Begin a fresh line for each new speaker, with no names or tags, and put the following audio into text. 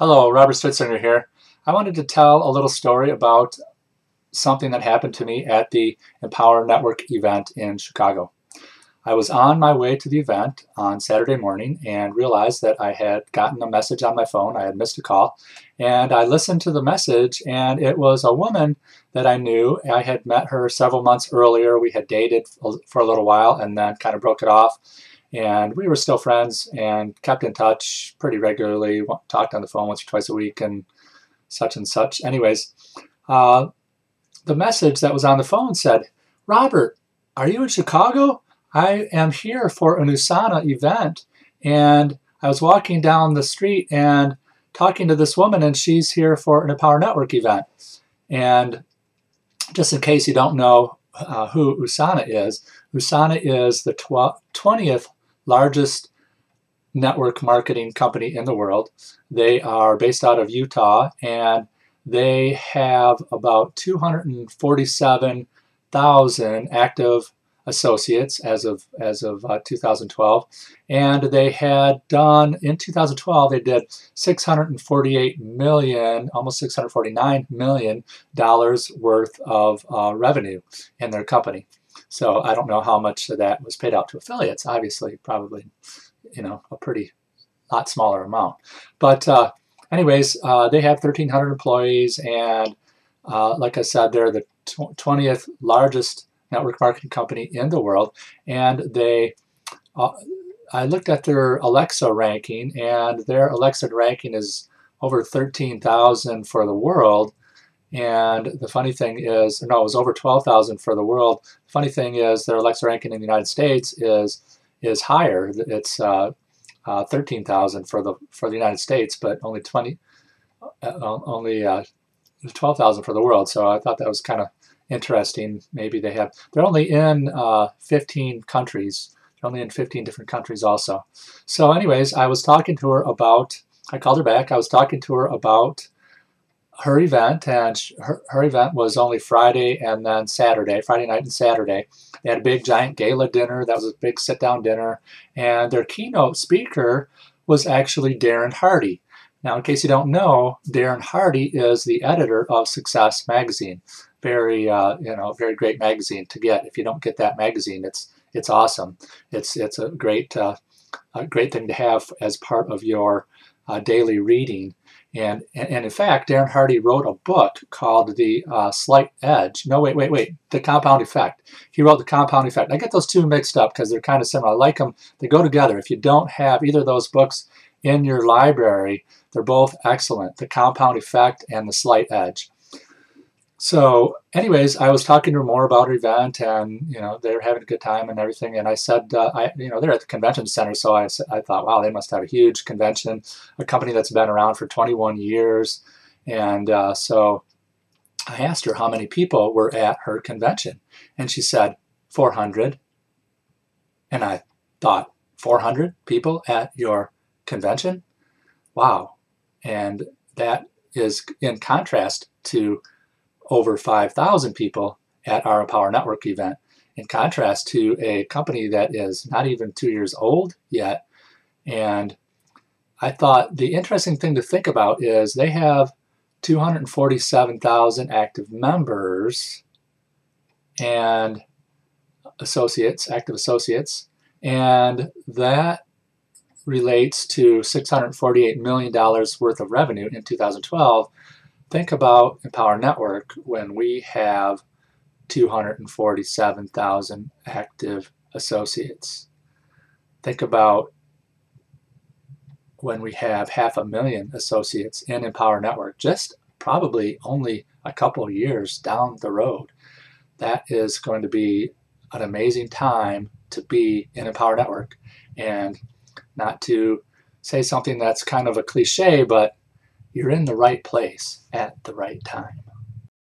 Hello, Robert Stritzinger here. I wanted to tell a little story about something that happened to me at the Empower Network event in Chicago. I was on my way to the event on Saturday morning and realized that I had gotten a message on my phone. I had missed a call, and I listened to the message, and it was a woman that I knew. I had met her several months earlier. We had dated for a little while and then kind of broke it off. And we were still friends and kept in touch pretty regularly, talked on the phone once or twice a week and such and such. Anyways, the message that was on the phone said, "Robert, are you in Chicago? I am here for an Usana event." And I was walking down the street and talking to this woman, and she's here for an Empower Network event. And just in case you don't know who Usana is the 20th largest network marketing company in the world. They are based out of Utah, and they have about 247,000 active associates as of 2012, and they had done in 2012 they did 648 million, almost 649 million dollars worth of revenue in their company. So I don't know how much of that was paid out to affiliates. Obviously, probably, a pretty lot smaller amount. But anyways, they have 1,300 employees, and like I said, they're the 20th largest network marketing company in the world. And I looked at their Alexa ranking, and their Alexa ranking is over 13,000 for the world. And the funny thing is, no, it was over 12,000 for the world. The funny thing is, their Alexa ranking in the United States is higher. It's 13,000 for the United States, but only 12,000 for the world. So I thought that was kind of interesting. Maybe they're only in 15 countries. They're only in 15 different countries also. So anyways, I was talking to her about, I called her back. I was talking to her about her event, and her event was only Friday and then Saturday, Friday night and Saturday. They had a big giant gala dinner. That was a big sit-down dinner, and their keynote speaker was actually Darren Hardy. Now, in case you don't know, Darren Hardy is the editor of Success magazine. Very, very great magazine to get. If you don't get that magazine, it's awesome. It's a great thing to have as part of your daily reading. And in fact, Darren Hardy wrote a book called The Slight Edge. No, wait. The Compound Effect. He wrote The Compound Effect. I get those two mixed up because they're kind of similar. I like them. They go together. If you don't have either of those books in your library, they're both excellent. The Compound Effect and The Slight Edge. So anyways, I was talking to her more about her event, and they were having a good time and everything. And I said, they're at the convention center, so I thought, wow, they must have a huge convention, a company that's been around for 21 years. And so I asked her how many people were at her convention, and she said 400. And I thought, 400 people at your convention? Wow. And that is in contrast to over 5,000 people at our Empower Network event, in contrast to a company that is not even 2 years old yet. And I thought the interesting thing to think about is they have 247,000 active members and active associates, and that relates to $648 million worth of revenue in 2012. Think about Empower Network when we have 247,000 active associates. Think about when we have 500,000 associates in Empower Network, just probably only a couple of years down the road. That is going to be an amazing time to be in Empower Network. And not to say something that's kind of a cliche, but you're in the right place at the right time.